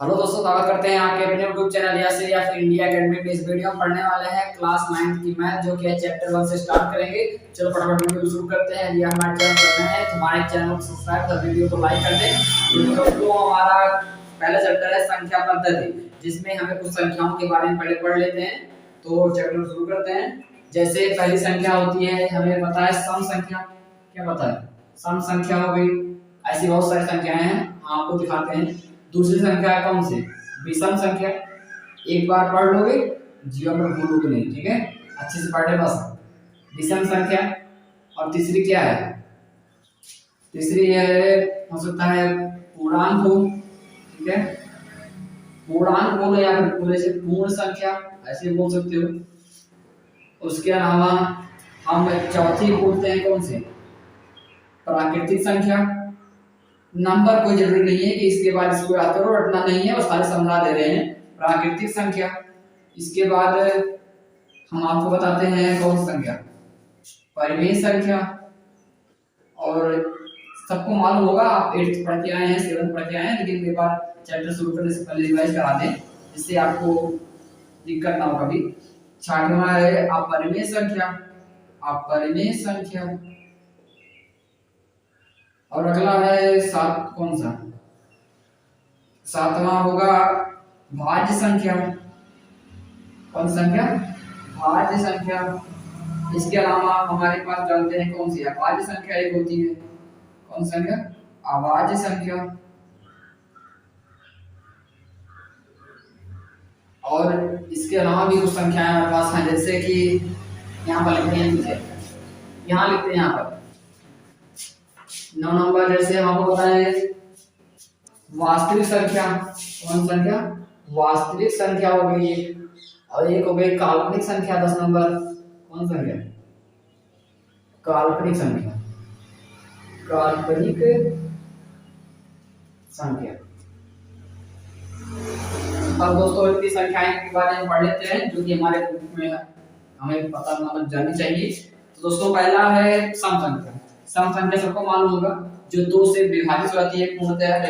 Hello दोस्तों, स्वागत करते हैं आपके अपने यूट्यूब चैनल या से या फिर इंडिया एकेडमी में। इस वीडियो में पढ़ने वाले हैं क्लास 9 की मैथ, जो कि है चैप्टर 1 से स्टार्ट करेंगे। चलो फटाफट वीडियो शुरू करते हैं। यदि हमारे चैनल पर नए हैं तो हमारे चैनल को सब्सक्राइब कर वीडियो को लाइक कर दें। तो दोस्तों, हमारा पहला चैप्टर है संख्या पद्धति, जिसमें हमें कुछ संख्याओं के बारे में पहले पढ़ लेते हैं। तो चैप्टर शुरू करते हैं। जैसे पहली संख्या होती है, हमें पता है सम संख्या। क्या पता है? सम संख्या हो गई। ऐसी बहुत सारी संख्याएं हैं, हम आपको दिखाते हैं। दूसरी संख्या कौन सी? विषम संख्या। एक बार पढ़ लोगे, जीवन में भूलोगे नहीं, ठीक है? अच्छे से पढ़े बस। विषम संख्या। और तीसरी क्या है? तीसरी है, हो सकता है पूर्णांक हो, ठीक है? पूर्णांक बोलो या फिर पूरे से पूर्ण संख्या, ऐसे बोल सकते हो। उसके अलावा हम चौथी बोलते हैं कौन सी? प्राकृतिक संख्या। नंबर कोई जरूरी नहीं है कि इसके बाद इसको याद करो, रटना नहीं है, बस खाली समझा दे रहे हैं। प्राकृतिक संख्या। इसके बाद हम आपको बताते हैं कौन सी संख्या? परिमेय संख्या। और सबको मालूम होगा, आप 8th पढ़ के आए हैं, 7th पढ़ के आए हैं, लेकिन एक बार चैप्टर शुरू करने से पहले रिवाइज करा दें, जिससे आपको दिक्कत ना हो कभी। 6वां है अपरिमेय संख्या। अपरिमेय संख्या। और अगला है सात, कौन सा? 7वां होगा भाज्य संख्या। कौन संख्या? भाज्य संख्या। इसके अलावा हमारे पास जानते हैं कौन सी अभाज्य संख्या एक होती है। कौन संख्या? अभाज्य संख्या। और इसके अलावा भी कुछ संख्याएं हमारे पास हैं, जैसे कि यहाँ पर लिखते हैं, नीचे यहाँ लिखते हैं, यहाँ पर 9 नंबर। जैसे हम आपको बताएं वास्तविक संख्या। कौन संख्या? वास्तविक संख्या हो गई एक। और एक हो गई काल्पनिक संख्या, 10 नंबर। कौन संख्या? काल्पनिक संख्या। काल्पनिक संख्या। अब दोस्तों इतनी संख्याएं के बारे में पढ़ लेते हैं, जो कि हमारे बुक में हमें पता होना जानी चाहिए। तो दोस्तों पहला है सम संख्या। सम संख्या सबको मालूम होगा, जो 2 से विभाजित होती है पूर्णतः।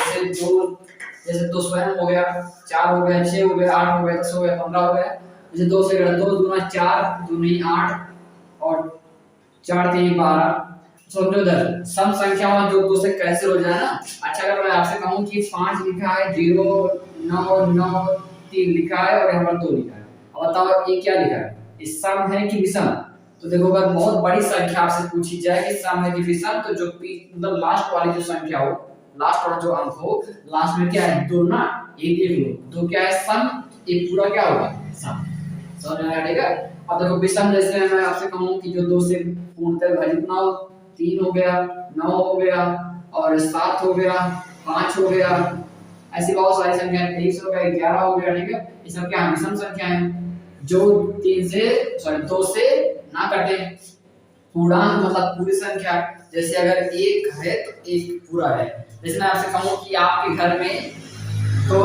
जैसे 2 स्वयं हो गया, 4 हो गया, 6 हो गया, 8 हो गया, 10 हो गया, 15 हो गया। जैसे 2 से 2 दूना 4, 2 नहीं 8 और 4 3 12। समझो इधर सम संख्या जो 2 से कैंसिल हो जाए ना। अच्छा, अगर मैं आपसे कहूं कि 5 लिखा है, 0 9 9 3 लिखा है और यहाँ पर 2 लिखा है, अब बताओ ये क्या लिखा है? ये सम है कि विषम? तो देखो, अगर बहुत बड़ी संख्या आपसे पूछी जाए कि सम है कि विषम, तो जो मतलब लास्ट वाली जो संख्या हो, लास्ट वाला जो अंक हो, लास्ट में क्या है? 2 ना। एक देख लो, 2 क्या है? सम। एक पूरा क्या होगा? सम। समझ में आया? ठीक है। अब देखो विषम, जैसे मैं आपसे कहूं कि जो 2 से पूर्णतः विभाजित ना हो, 3 हो गया, 9 हो गया और 7 हो गया, 5 हो गया, ऐसी बहुत सारी संख्याएं, 23 हो गया, 11 हो गया, ठीक है? ये सब क्या है? विषम संख्या है, जो 2 से ना कटे। पूर्णांक मतलब पूरी संख्या। जैसे अगर 1 है तो 1 पूरा है। जैसे मैं आपसे कहूं कि आपके घर में 2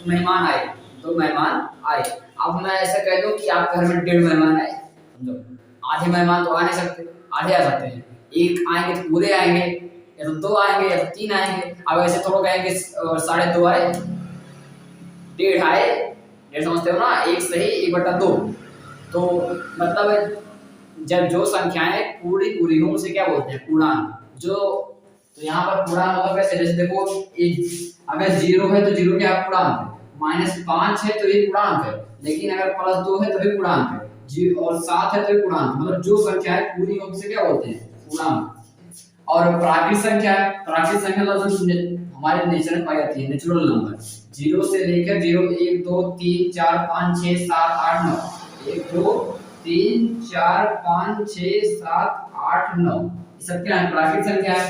मेहमान आए, 2 मेहमान आए। अब मैं ऐसा कह दूं कि आप घर में 1.5 मेहमान आए, समझो। आधे मेहमान तो आ नहीं सकते, आधे आ सकते हैं। 1 आएंगे तो पूरे आएंगे, या तो 2 आएंगे या तो 3 आएंगे। अब ऐसे थोड़ा कहेंगे 2.5 आए, 1.5 आए, 1.5 समझते हो ना? 1 सही 1/2। तो मतलब जब जो संख्याएं पूरी हो उसे क्या बोलते हैं? पूर्णांक। जो तो यहाँ पर पूर्णांक मतलब कैसे? जैसे देखो, अगर 0 है तो 0 क्या पूर्णांक है? -5 है तो ये पूर्णांक है, लेकिन अगर +2 है तो भी पूर्णांक है, 0 और 7 है तो भी पूर्णांक। मतलब जो संख्याएं पूरी हो उसे क्या बोलते हैं? पूर्णांक। और प्राकृतिक संख्या। प्राकृतिक संख्या मतलब हमारे नेचर में पाई जाती है, नेचुरल नंबर। 0 से लेकर 0 1 2 3 4 5 6 7 8 9, 1 2 3 4 5 6 7 8 9, ये सब क्या है? प्राकृतिक संख्या है।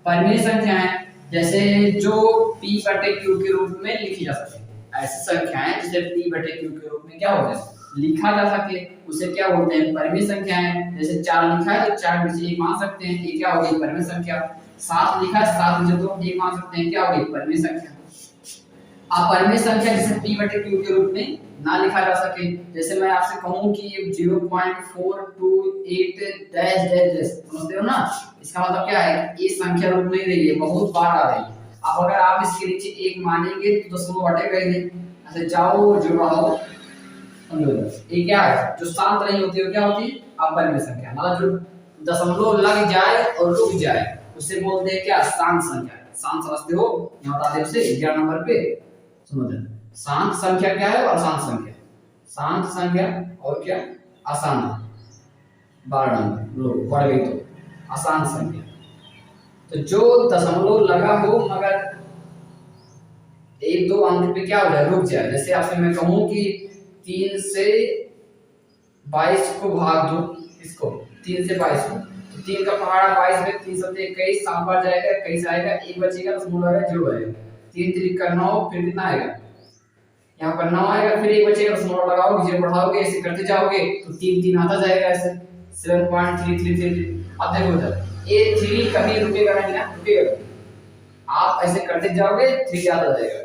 परिमेय संख्या है, जैसे जो p/q के रूप में लिखी जा सके। ऐसी संख्याएं जिसे p/q के रूप में क्या हो जाए? लिखा जा सके, उसे क्या बोलते हैं? परिमेय संख्या है। जैसे 4 लिखा है तो 4 में से 1 मान सकते हैं, ये क्या हो गई? परिमेय संख्या। 7 लिखा है, 7 में से 2 1 मान सकते हैं, क्या हो गई? परिमेय संख्या। अपरिमेय संख्या जिसे p/q के रूप में ना लिखा जा सके। जैसे मैं आपसे कहूं कि 0.428 डैश डैश डैश, समझते हो ना? इसका मतलब क्या है? ये संख्या रूप नहीं रही है, बहुत बार आ रही है। अब अगर आप इसके नीचे एक मानेंगे तो दशमलव हटेगा ही नहीं। ऐसे जाओ जो बढ़ाओ समझो। ये क्या है जो शांत नहीं होती है क्या होती है अपरिमेय संख्या, मतलब जो दशमलव लग जाए और रुक जाए उसे बोलते हैं क्या शांत संख्या। शांत समझते हो, यहाँ बता दे उसे 11 नंबर पे समझ। शांत संख्या क्या है और अशांत संख्या। शांत संख्या और क्या अशांत, 12 नंबर लो बढ़ गई तो अशांत संख्या। तो जो दशमलव लगा हो मगर एक दो अंक पे क्या हो जाए रुक जाए। जैसे आपसे मैं कहूं कि 3 से 22 को भाग दो, इसको 3 से 22 को, तो 3 का पहाड़ा 22 में 3 सत्ते 21 सात बार जाएगा 21 आएगा, एक बचेगा दशमलव आएगा 0 आएगा। 3 3 का 9 फिर कितना आएगा यहाँ पर 9 आएगा, फिर एक बचेगा दशमलव लगाओगे 0 बढ़ाओगे ऐसे करते जाओगे तो 3 3 आता जाएगा ऐसे 7.3333। अब देखो इधर ये 3 कभी रुकेगा नहीं ना, रुकेगा आप ऐसे करते जाओगे 3 आता जाएगा।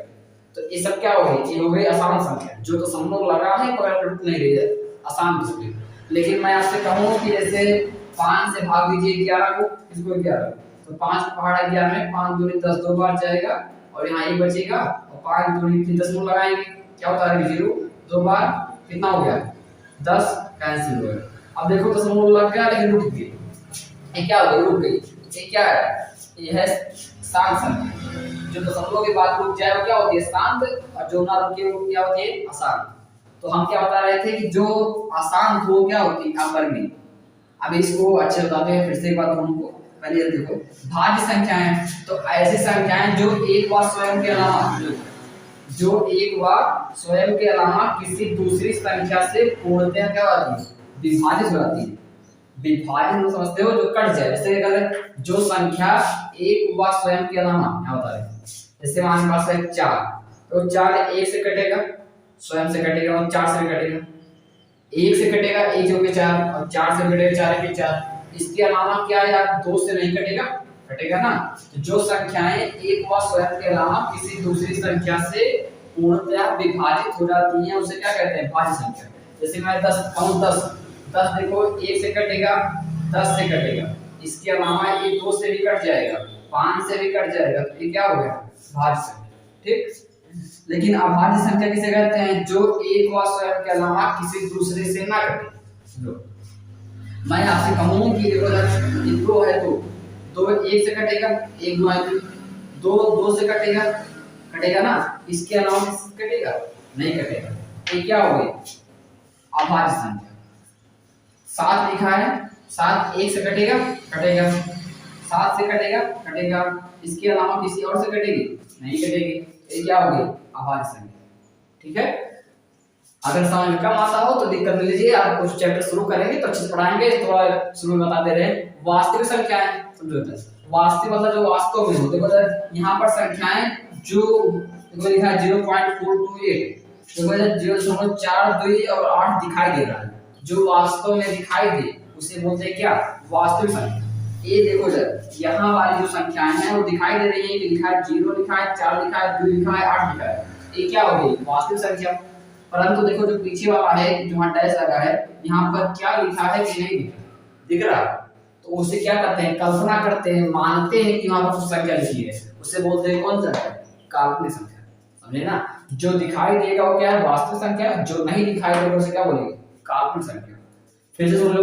तो ये सब क्या हो गई, ये हो गई आसान संख्या जो तो दशमलव लगा है पर रुक नहीं रही है, आसान दूसरी। लेकिन मैं आपसे कहूं कि जैसे 5 से भाग दीजिए 11 को, इसको 11 तो 5 का पहाड़ा 11 में 5 दूनी 10 दो बार जाएगा और यहाँ एक बचेगा और 5 दूनी 3 दशमलव लगाएंगे क्या होता है 0 दो बार कितना हो गया 10 कैंसिल हो गया। अब देखो दशमलव लग गया लेकिन रुक गई, ये क्या हो गई रुक गई। ये क्या है, ये है शांत संख्या। जो दशमलव के बाद रुक जाए वो क्या होती है शांत, और जो ना रुके वो क्या होती है अशांत। तो हम क्या बता रहे थे कि जो अशांत हो क्या होती है अपरिमेय। अब इसको अच्छे बताते हैं फिर से एक बात हमको। पहले देखो भाज्य संख्याएं, तो ऐसी संख्याएं जो एक व स्वयं के अलावा जो एक व स्वयं के अलावा किसी दूसरी संख्या से पूर्णतः क्या होती है विभाजित हो जाती है। विभाजन समझते हो जो कट जाए, जैसे अगर जो संख्या एक व स्वयं के अलावा क्या होता है, जैसे हमारे पास है 4 तो 4 1 से कटेगा स्वयं से कटेगा और 4 से कटेगा, 1 से कटेगा 1 हो गया 4 और 4 से कटेगा 4 के 4। इसके अलावा क्या यार 2 से नहीं कटेगा, कटेगा ना। तो जो संख्याएं एक व स्वयं के अलावा किसी दूसरी संख्या से पूर्णतः विभाजित हो जाती हैं उसे क्या कहते हैं भाज्य संख्या। जैसे मैं 10 कहूं 10 देखो 1 से कटेगा 10 से कटेगा, इसके अलावा ये 2 से भी कट जाएगा 5 से भी कट जाएगा, तो ये क्या हो गया भाज्य संख्या। ठीक, लेकिन अभाज्य संख्या किसे कहते हैं जो एक व स्वयं के अलावा किसी दूसरे से ना कटे। लो मैं आपसे कहूं कि देखो ये 2 है तो 2 1 से कटेगा 1 2 है 2 2 से कटेगा कटेगा ना, इसके अलावा किससे कटेगा नहीं कटेगा। ये क्या हो गई अभाज्य संख्या। 7 लिखा है 7 1 से कटेगा कटेगा, 7 से कटेगा कटेगा, इसके अलावा किसी और से कटेगी नहीं कटेगी। ये क्या हो गई अभाज्य संख्या। ठीक है, अगर समझ में कम आता हो तो दिक्कत नहीं लीजिए, आप कुछ चैप्टर शुरू करेंगे तो अच्छे से पढ़ाएंगे, थोड़ा शुरू में बताते रहे। वास्तविक संख्याएं समझो, वास्तविक मतलब जो वास्तव में होते मतलब यहाँ पर संख्याएं जो देखो लिखा है 0.428 देखो 0.42 और 8 दिखाई दे रहा है, जो वास्तव में दिखाई दे उसे बोलते हैं क्या वास्तविक संख्या। ये देखो जरा यहाँ वाली जो संख्याएं हैं वो दिखाई दे रही है कि लिखा है 0 लिखा है 4 लिखा है 2 लिखा है 8 लिखा है, ये क्या हो गई वास्तविक संख्या। परंतु देखो जो पीछे वाला है जो वहां डैश लगा है यहाँ पर क्या लिखा है कि नहीं दिख रहा, तो उसे क्या करते हैं कल्पना करते हैं मानते हैं कि वहां पर कुछ संख्या लिखी है, उसे बोलते हैं कौन सा काल्पनिक संख्या। समझे ना, जो दिखाई देगा वो क्या है वास्तविक संख्या, जो नहीं दिखाई देगा उसे क्या बोलेंगे काल्पनिक संख्या। फिर से सुन लो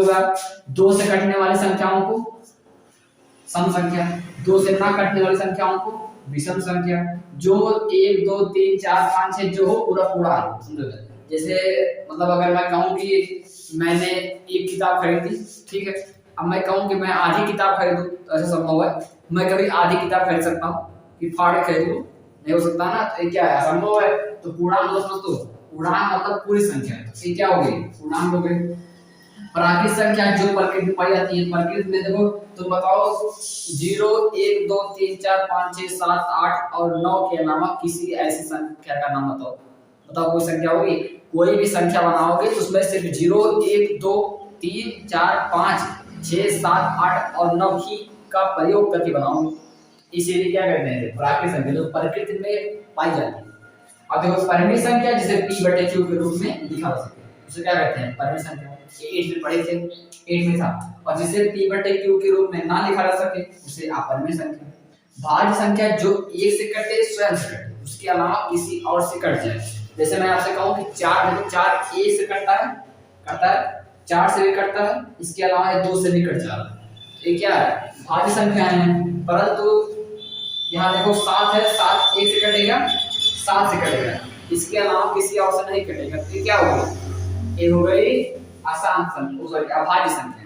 2 से कटने वाली संख्याओं को सम संख्या, 2 से ना कटने वाली संख्याओं को विषम संख्या, जो 1 2 3 4 5 6 जो हो पूरा पूरा समझो। जैसे मतलब अगर मैं कहूं कि मैंने एक किताब खरीदी, ठीक है, अब मैं कहूं कि मैं आधी किताब खरीदूं तो ऐसा संभव है, मैं कभी आधी किताब खरीद सकता हूं कि फाड़ खरीदूं नहीं हो सकता ना, तो ये क्या है असंभव है। तो पूर्णांक मतलब समझो, पूर्णांक मतलब पूरी संख्या, तो ये क्या हो गई पूर्णांक हो गई। प्राकृत संख्या जो प्रकृति में पाई जाती है, प्रकृति में देखो तुम बताओ 0 1 2 3 4 5 6 7 8 और 9 के अलावा किसी ऐसी संख्या का नाम बताओ, बताओ कोई संख्या होगी, कोई भी संख्या बनाओगे तो उसमें सिर्फ 0 1 2 3 4 5 6 7 8 और 9 ही का प्रयोग करके बनाओगे, इसीलिए क्या कहते हैं प्राकृत संख्या जो प्रकृति में पाई जाती है। अब देखो परिमेय संख्या जिसे p/q के रूप में लिखा जा सकता है उसे क्या कहते हैं परिमेय संख्या। ये 8 में पढ़े थे 8 में था, और जिसे p/q के रूप में ना लिखा जा सके उसे अपरिमेय संख्या। भाज्य संख्या जो एक से कटे स्वयं से कटे, उसके अलावा किसी और से कट जाए। जैसे मैं आपसे कहूँ कि 4 देखो 4 एक से कटता है 4 से भी कटता है, इसके अलावा 2 से भी कट जाता है। ये क्या है? भाज्य संख्या है। परंतु यहाँ देखो 7 है, 7 एक से कटेगा 7 से कटेगा, इसके अलावा किसी और से नहीं कटेगा। तो ये क्या होगा? ये हो गई आसान संख्या, अभाज्य संख्या।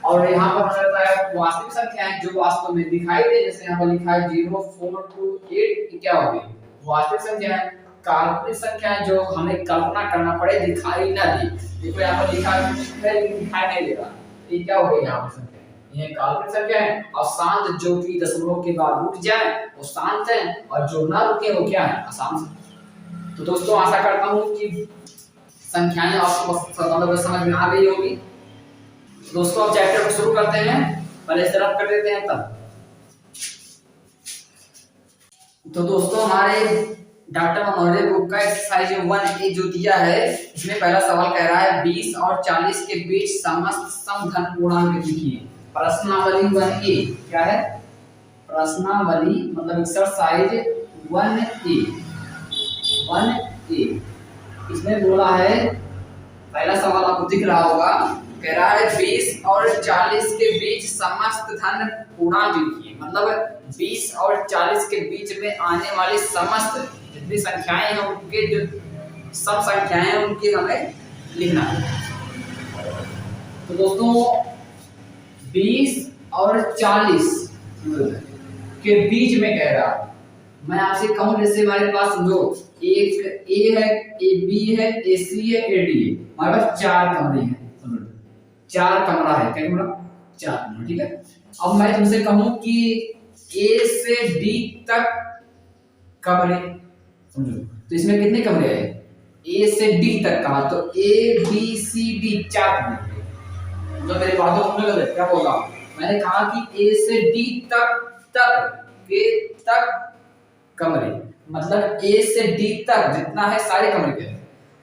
और यहाँ पर हमें रहता है वास्तविक संख्याएं जो वास्तव में दिखाई दे, जैसे यहाँ पर लिखा है 0 4 2 8, क्या हो गई? वास्तविक संख्या है। काल्पनिक संख्या जो हमें कल्पना करना पड़े, दिखाई ना दे। देखो यहाँ पर लिखा है दिखाई नहीं दे रहा, ये क्या हो गई यहाँ पर संख्या? ये काल्पनिक संख्या है। और शांत जो कि दशमलव के बाद रुक जाए वो शांत है, और जो ना रुके वो क्या है? अशांत। तो दोस्तों आशा करता हूँ कि संख्याएं आपको समझ में आ गई होगी। दोस्तों अब चैप्टर को शुरू करते हैं, पहले इस तरफ कर देते हैं तब। तो दोस्तों हमारे डॉक्टर मनोहर बुक का एक्सरसाइज 1A जो दिया है, इसमें पहला सवाल कह रहा है 20 और 40 के बीच समस्त समधन पूर्णांक लिखिए। प्रश्नावली 1A क्या है? प्रश्नावली मतलब एक्सरसाइज 1A। इसमें बोला है, पहला सवाल आपको दिख रहा होगा, कह रहा है 20 और 40 के बीच समस्त धन पूर्णांक लिखिए। मतलब 20 और 40 के बीच में आने वाली समस्त जितनी संख्याएं हैं उनके जो सब संख्याएं हैं उनकी हमें लिखना है। तो दोस्तों 20 और 40 के बीच में कह रहा, मैं आपसे कहूं जैसे हमारे पास जो एक ए है, ए बी है, ए सी है, ए डी है, हमारे पास 4 कमरे हैं। 4 कमरा है, क्या कमरा? 4 कमरा, ठीक है। अब मैं तुमसे कहूं कि ए से डी तक कमरे, समझो, तो इसमें कितने कमरे हैं? ए से डी तक कहा तो ए बी सी डी 4 कमरे। तो मेरे बातों को समझ लो क्या बोल रहा हूं। मैंने कहा कि ए से डी तक कमरे, मतलब ए से डी तक जितना है सारे कमरे के।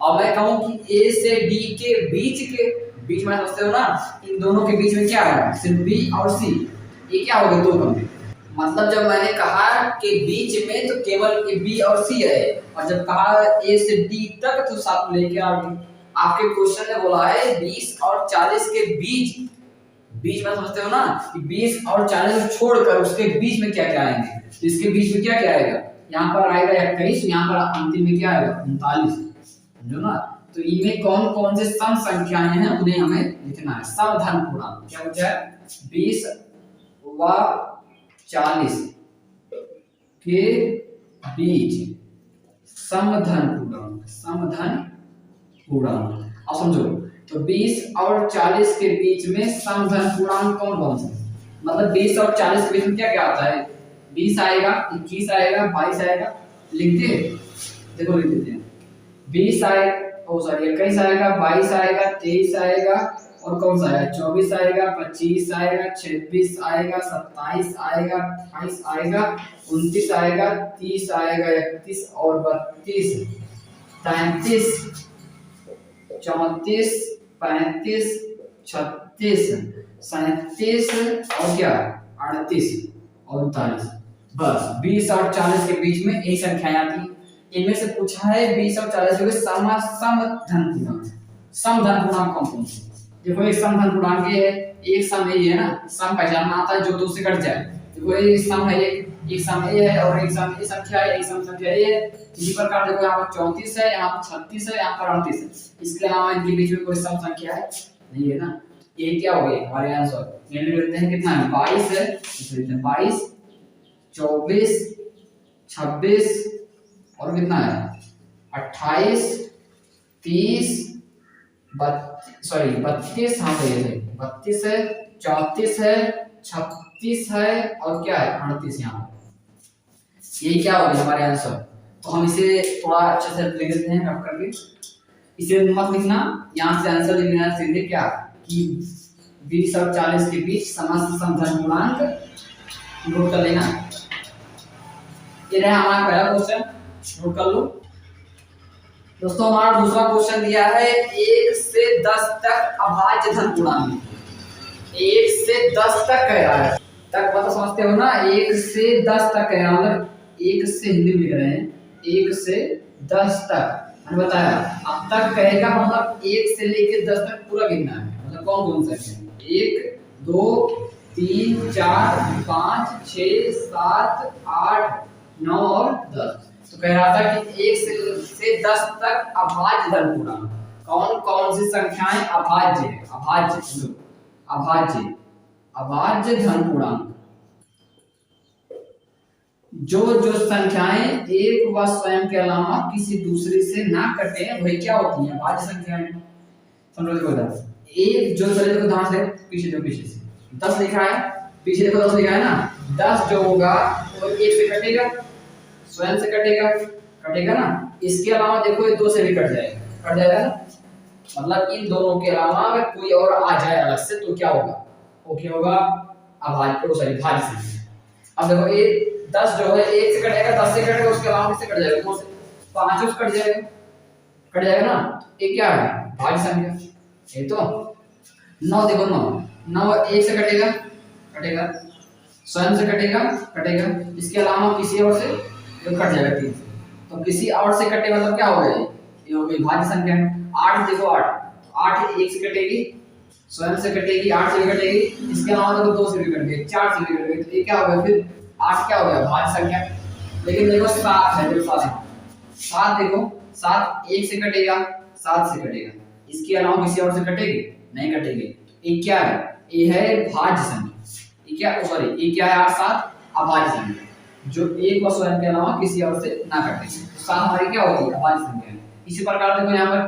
और मैं कहूं कि ए से डी के बीच में समझते हो ना, इन दोनों के बीच में क्या है? सिर्फ बी और सी, ये क्या हो गए? 2 कमरे। मतलब जब मैंने कहा कि बीच में तो केवल बी और सी है, और जब कहा ए से डी तक तो साथ लेके आ गए। आपके क्वेश्चन ने बोला है 20 और 40 के बीच में समझते हो ना कि 20 और 40 को छोड़कर उसके बीच में क्या क्या आएंगे। तो इसके बीच में क्या क्या आएगा? यहाँ पर आएगा 21, यहाँ पर अंतिम में क्या आएगा? 39, समझो ना। तो इनमें कौन कौन से सम संख्याएं हैं उन्हें हमें लिखना है। समधन पूर्णांक क्या होता है? 20 व 40 के बीच समधन पूर्णांक। अब समझो, तो 20 और 40 के बीच में समधन पूर्णांक कौन कौन से? मतलब 20 और 40 के बीच में क्या क्या आता है? 20 आएगा, 21 आएगा, 22 आएगा। लिख दे, देखो लिख देते हैं। 20 आएगा, 21 आएगा, 22 आएगा, 23 आएगा, और कौन सा आएगा? 24 आएगा, 25 आएगा, 26 आएगा, 27 आएगा, 28 आएगा, 29 आएगा, 30 आएगा, 31 और 32, 33, 34, 35, 36, 37 और क्या? 38 और 39। बस 20 और 40 के बीच में यही संख्याएं आती हैं। इनमें से पूछा है 20 और 40 के समधन पूर्णांक कौन कौन से? देखो एक समधन पूर्णांक ये है, एक सम ये है ना, सम पहचानना आता है जो 2 से कट जाए। देखो एक सम है, एक सम ये है और एक सम ये संख्या है, एक सम संख्या ये है। इसी प्रकार देखो यहाँ पर 34 है, यहाँ पर 36 है, यहाँ पर 38 है। इसके अलावा इनके बीच में कोई सम संख्या है नहीं है ना। ये क्या हो गया हमारे आंसर? ये लेते हैं कितना है? 22 है, इसलिए 22, 24, 26 और कितना है? 28, 30, 32, हाँ ये है 32 है, 34 है, 36 है और क्या है? 38 यहाँ। यही क्या होगा हमारे आंसर? तो हम इसे थोड़ा अच्छे से लिख देते हैं रफ करके। इसे मत लिखना, यहाँ से आंसर लिख लेना सीधे क्या कि 20 और 40 के बीच समस्त समधन पूर्णांक नोट कर लेना। ये रहा हमारा पहला क्वेश्चन, नोट कर लो। दोस्तों हमारा दूसरा क्वेश्चन दिया है 1 से 10 तक अभाज्य धन पूर्णांक। 1 से 10 तक कह रहा है, तक मतलब समझते हो ना, 1 से 10 तक है, मतलब 1 से हिंदी में लिख रहे हैं 1 से 10 तक मैंने बताया। अब तक कहेगा मतलब 1 से लेके 10 तक पूरा गिनना है, मतलब कौन कौन सा है, 1 2 3 4 5 6 7 8 9 और 10। तो कह रहा था कि 1 से 10 तक अभाज्य धन पूर्णांक, कौन कौन सी संख्याएं अभाज्य है, अभाज्य अभाज्य अभाज्य धन पूर्णांक, जो जो संख्याएं एक व स्वयं के अलावा किसी दूसरे से ना कटे वही क्या होती हैं, अभाज्य संख्याएं। समझो देखो इधर, एक जो चले देखो ध्यान से, पीछे देखो, पीछे से 10 लिखा है, पीछे देखो 10 लिखा है ना, 10 जो होगा वो 1 से कटेगा, स्वयं से कटेगा, कटेगा ना। इसके अलावा देखो ये 2 से भी कट जाएगा, कट जाएगा ना, मतलब इन दोनों के अलावा अगर कोई और आ जाए अलग से तो क्या होगा, वो क्या होगा, अभाज्य, सॉरी भाज्य संख्या। अब देखो ये 10 जो है 1 से कटेगा, 10 से कटेगा, उसके अलावा किससे कट जाएगा, 2 से, 5 से कट जाएगा, कट जाएगा ना, ये क्या है, भाज्य संख्या। ये तो 9 देखो, 9 1 से कटेगा, कटेगा, स्वयं से कटेगा, कटेगा, इसके अलावा किसी और से ये कट जाएगा 3 से, तो किसी और से कटे मतलब क्या हो गया, ये हो गई भाज्य संख्या। 8 देखो, 8 1 से कटेगी, स्वयं से कटेगी, 8 से भी कटेगी, इसके अलावा देखो 2 से भी कट गई, 4 से भी कट गई, तो ये क्या हो गया फिर 8 क्या हो गया, भाज्य संख्या। लेकिन देखो 7 है, देखो 7 देखो, 7 1 से कटेगा, 7 से कटेगा, इसके अलावा किसी और से कटेगी, नहीं कटेगी, ये क्या है, ये है भाज्य संख्या। ये क्या, सॉरी ये क्या है, 8 7 अभाज्य संख्या, जो एक व स्वयं के अलावा किसी और से ना कटे, तो 7 हमारी क्या होती है, अभाज्य संख्या। इसी प्रकार देखो यहाँ पर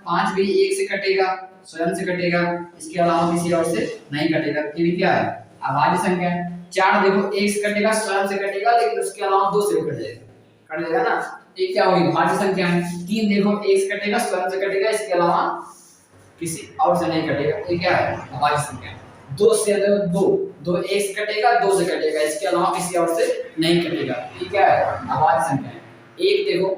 5 भी 1 से कटेगा, स्वयं से कटेगा, इसके अलावा किसी और से नहीं कटेगा, ये भी क्या है, अभाज्य संख्या। 4 देखो 1 से कटेगा, स्वयं से कटेगा, लेकिन उसके अलावा 2 से भी कट जाएगा, कट जाएगा ना, ये क्या होगी, भाज्य संख्या है। 3 देखो 1 से कटेगा, स्वयं से कटेगा, इसके अलावा किसी और से नहीं कटेगा, ये क्या है, अभाज्य संख्या। 2 से 2 1 से कटेगा, 2 से कटेगा, इसके अलावा किसी और से नहीं कटेगा, ये क्या है, अभाज्य संख्या है। 1 देखो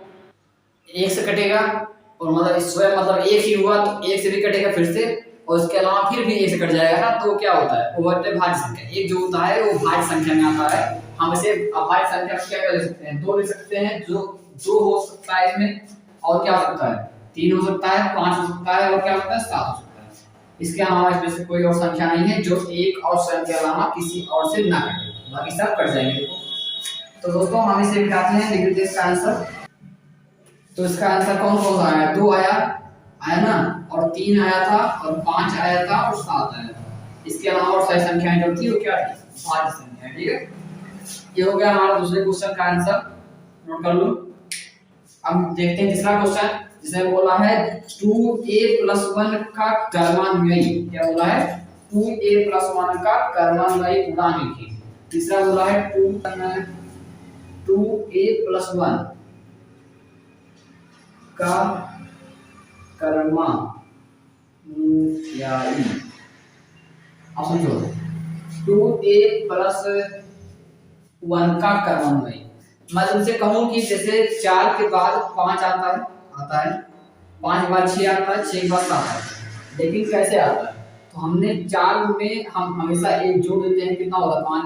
1 से कटेगा, और मतलब स्वयं मतलब 1 ही हुआ तो 1 से भी कटेगा फिर से, और उसके अलावा फिर भी 1 से कट जाएगा ना, तो क्या होता है, वो होता है भाज्य संख्या। एक जो होता है वो भाज्य संख्या में आता है। हम इसे अभाज्य संख्या में क्या लिख सकते हैं, 2 लिख सकते हैं, जो 2 हो सकता है इसमें, और क्या हो सकता है, 3 हो सकता है, 5 हो सकता है, और क्या हो सकता है, 7 हो सकता है। इसके अलावा इसमें से कोई और संख्या नहीं है जो एक और स्वयं के अलावा किसी और से ना कटे, बाकी सब कट जाएंगे। देखो तो दोस्तों हम इसे मिटाते हैं, लिख देते हैं इसका आंसर। तो इसका आंसर कौन कौन सा आया, 2 आया ना, और 3 आया था, और 5 आया था, और 7 आया था। इसके अलावा और सारी संख्याएं जो थी वो क्या थी, भाज्य संख्या। ठीक है, ये हो गया हमारा दूसरे क्वेश्चन का आंसर, नोट कर लो। अब देखते हैं तीसरा क्वेश्चन, जिसमें बोला है 2a+1 का कर्मान्वयी, क्या बोला है, 2a+1 का कर्मान्वयी पूर्णांक लिखिए। तीसरा बोला है 2a+1 का कर्मान्वयी। अब समझो 2a+1 का कर्मान्वयी, मैं तुमसे कहूं कि जैसे 4 के बाद 5 आता है, 5 के बाद 6 आता है, 6 के बाद 7 आता है, लेकिन कैसे आता है, तो हमने 4 में हम हमेशा 1 जोड़ देते हैं, कितना होगा 5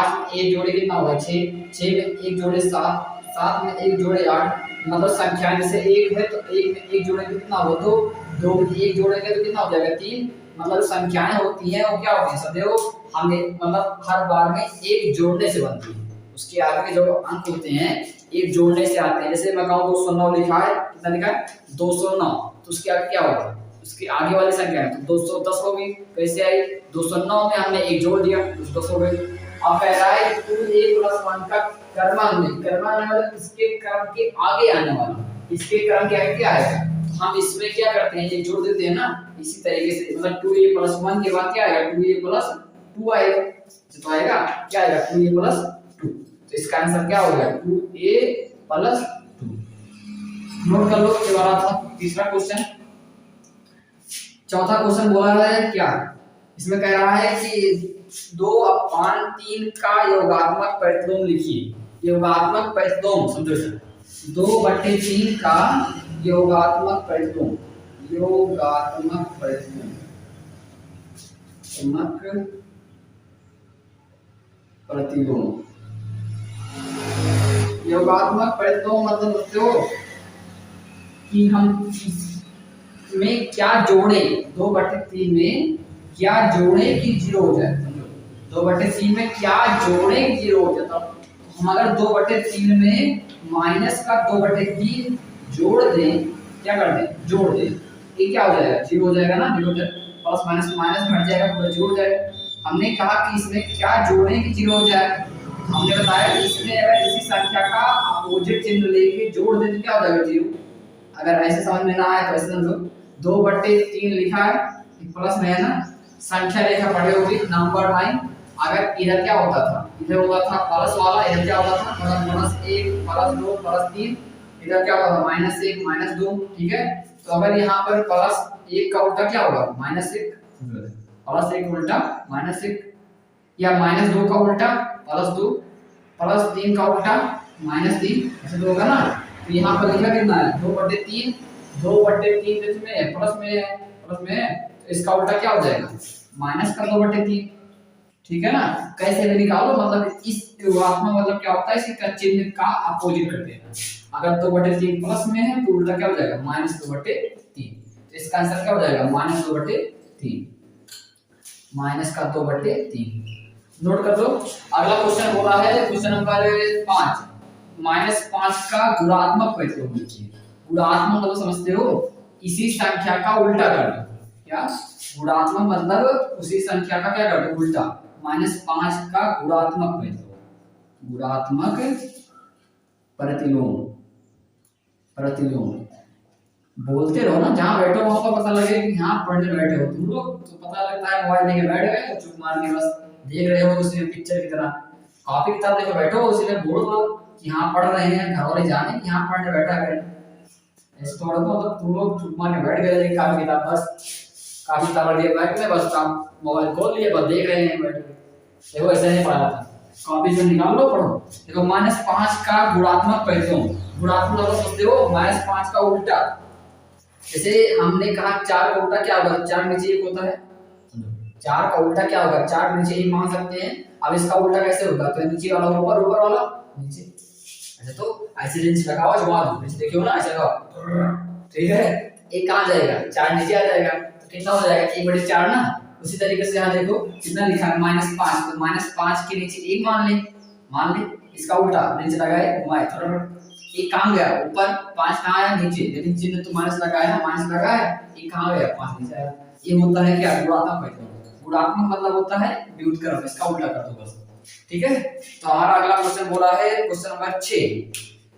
में 1 जोड़े कितना होगा 6 में 1 जोड़े 7 में 1 जोड़े 8, मतलब संख्या जैसे 1 है तो 1 में 1 जोड़े कितना होगा 2 में 1 जोड़ेंगे तो कितना हो जाएगा 3, मतलब संख्याएं होती हैं वो क्या होती है सदैव हमें मतलब हर बार में 1 जोड़ने से बनती है, उसके आगे के जो अंक होते हैं 1 जोड़ने से आते हैं। जैसे मैं कहूँ 209 लिखा है, कितना लिखा है 209, तो उसके आगे क्या होगा, उसकी आगे वाली संख्या है तो 210 होगी, कैसे आई 209 में हमने 1 जोड़ दिया तो 210 हो गई। अब कह रहा है 2a+1 का कर्मान्वयी मतलब इसके क्रम के आगे आने वाला, इसके क्रम के आगे क्या है, हम इसमें क्या करते हैं ये जोड़ देते हैं ना, इसी तरीके से मतलब 2a+1 के बाद क्या आएगा 2a+2 आएगा, तो आएगा क्या आएगा 2a+2, तो इसका आंसर क्या हो गया 2a+2। नोट कर लो, ये वाला था तीसरा क्वेश्चन। चौथा क्वेश्चन बोला है क्या, इसमें कह रहा है कि 2/3 का योगात्मक प्रतिलोम लिखिए। योगात्मक प्रतिलोम समझो, 2/3 का योगात्मक प्रतिलोम, योगात्मक प्रतिलोम प्रतिलोम। योगात्मक प्रतिलोम मतलब दोस्तों कि हम में क्या जोड़े, 2/3 में क्या जोड़े कि 0 हो जाए। 2/3 में क्या जोड़े कि 0 हो जाता। हम अगर 2/3 में माइनस का 2/3 जोड़ दें, क्या कर दें, जोड़ दें, ये क्या हो जाएगा, 0 हो जाएगा ना। 0 प्लस माइनस माइनस घट जाएगा, पूरा 0 हो जाएगा। हमने कहा कि इसमें क्या जोड़ें कि 0 हो जाए। हमने बताया कि इसमें अगर इसी संख्या का अपोजिट चिन्ह लेके जोड़ दें तो क्या हो जाएगा, 0। अगर ऐसे समझ में ना आए तो ऐसे समझो, 2/3 लिखा है, प्लस में है ना, संख्या रेखा पढ़े होगी नंबर लाइन। अगर इधर क्या होता था, इधर होता था प्लस वाला, इधर क्या होता था -1 +2 +3, इधर क्या होता था -1 -2, ठीक है। तो अगर यहाँ पर +1 का उल्टा क्या होगा, -1, +1 उल्टा -1, या -2 का उल्टा +2, +3 का उल्टा -3, ऐसे तो होगा ना। तो यहाँ पर लिखा कितना है, 2/3, 2/3 इसमें है, प्लस में है, प्लस में है, तो इसका उल्टा क्या हो जाएगा, माइनस का 2/3, ठीक है ना। कैसे भी निकालो, मतलब इस योगात्मक मतलब क्या होता है, इसका चिन्ह का अपोजिट करते हैं। अगर 2/3 प्लस में है तो उल्टा क्या हो जाएगा, -2/3। तो इसका आंसर क्या हो जाएगा, -2/3, माइनस का 2/3। नोट कर लो। अगला क्वेश्चन बोला है क्वेश्चन नंबर 5, -5 का गुणात्मक प्रतिलोम लिखिए। गुणात्मक मतलब समझते हो, इसी संख्या का उल्टा कर दो। क्या गुणात्मक मतलब उसी संख्या का क्या कर दो, उल्टा। -5 का गुणात्मक प्रतिलोम, गुणात्मक प्रतिलोम, प्रतिलोम बोलते रहो ना, जहाँ बैठो वहां पर पता लगे कि यहाँ पढ़ने बैठे हो तुम लोग। तो पता लगता है मोबाइल लेके बैठ गए, चुप मार के बस देख रहे हो उसी पिक्चर की तरह। कॉपी किताब लेके बैठो, उसी में बोल दो कि यहाँ पढ़ रहे हैं, घर वाले जाने कि यहाँ पढ़ने बैठा है। ऐसे थोड़ा तो तुम लोग चुप मार के बैठ गए, कॉपी किताब बस कॉपी किताब लिए बैठ में, बस काम मोबाइल खोल लिए, बस देख रहे हैं बैठ के। देखो ऐसे नहीं पढ़ा था, कॉपी से निकाल लो, पढ़ो। देखो -5 का गुणात्मक प्रतिलोम, गुणात्मक मतलब समझते हो, -5 का उल्टा। जैसे हमने कहा 4 का उल्टा क्या होगा, 4 नीचे 1 होता है, 4 का उल्टा क्या होगा, 4 नीचे 1 मान सकते हैं। अब इसका उल्टा कैसे होगा, तो नीचे वाला ऊपर, ऊपर वाला नीचे। अच्छा तो ऐसे रेंज लगाओ, जमा दो, देखियो ना, ऐसे लगाओ, ठीक है। एक कहां जाएगा, 4 नीचे आ जाएगा, तो कितना हो जाएगा, 1/4 ना। उसी तरीके से यहाँ देखो कितना लिखा है, -5, तो -5 के नीचे 1 मान ले, इसका उल्टा नीचे लगाए, घुमाए थोड़ा, एक कहां गया ऊपर, 5 कहां आया नीचे, लेकिन चिन्ह तो माइनस लगा है ना, माइनस लगा है, एक कहां गया, 5 नीचे आया। ये होता है क्या, गुणात्मक प्रतिलोम। गुणात्मक मतलब होता है वियुक्त क्रम, इसका उल्टा कर दो बस, ठीक है। तो हमारा अगला क्वेश्चन बोला है क्वेश्चन नंबर 6,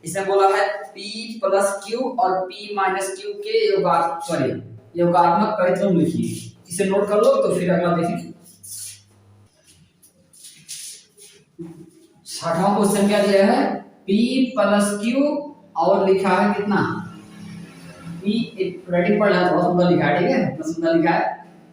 इसमें बोला है p + q और p - q के योगात्मक प्रतिलोम लिखिए। इसे नोट कर लो, तो फिर अगला देखें। 6वां क्वेश्चन क्या दिया है, p + q और लिखा है कितना, p एक राइटिंग पढ़ लेना, थोड़ा सुंदर लिखा है, ठीक है, इतना सुंदर लिखा है।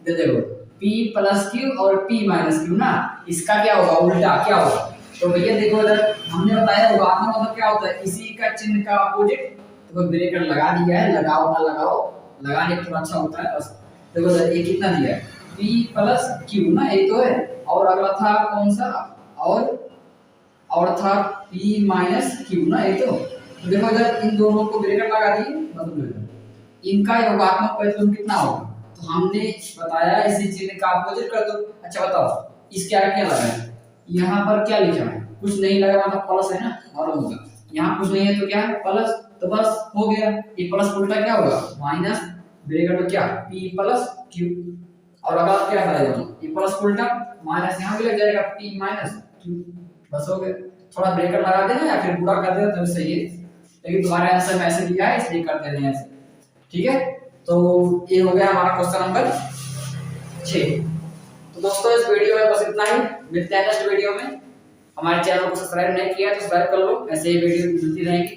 देखो p + q और p - q ना, इसका क्या होगा, उल्टा क्या होगा। तो भैया देखो इधर हमने बताया योगात्मक मतलब क्या होता है, इसी का चिन्ह का अपोजिट। तो ब्रेकेट लगा दिया है, लगाओ ना लगाओ, लगाने से थोड़ा अच्छा होता है बस। देखो इधर ये कितना दिया है, p + q ना, ये तो है, और अगला था कौन सा, और था p - q ना, ये तो देखो इधर इन दोनों को ब्रेकेट लगा दिए, मतलब इनका योगात्मक प्रतिलोम कितना होगा। तो हमने बताया इसी चिन्ह का अपोजिट कर दो। अच्छा बताओ इसके आगे क्या लगा है, यहाँ पर क्या लिखा है, कुछ नहीं लगा, मतलब प्लस है ना, मालूम होगा। यहाँ कुछ नहीं है तो क्या है, प्लस, तो बस हो गया। ये प्लस उल्टा क्या होगा, माइनस, ब्रैकेट में क्या, p + q, और अगर क्या करेगा, ये प्लस उल्टा माइनस यहाँ भी लग जाएगा, p - q, बस हो गया। थोड़ा ब्रैकेट लगा देना या फिर पूरा कर देना तो सही है, लेकिन तुम्हारे आंसर में ऐसे दिया है इसलिए कर दे रहे हैं ऐसे, ठीक है। तो ये हो गया हमारा क्वेश्चन नंबर 6। तो दोस्तों इस वीडियो में बस इतना ही, मिलते हैं नेक्स्ट वीडियो में। हमारे चैनल को सब्सक्राइब नहीं किया तो सब्सक्राइब कर लो, ऐसे ही वीडियो मिलती रहेंगी।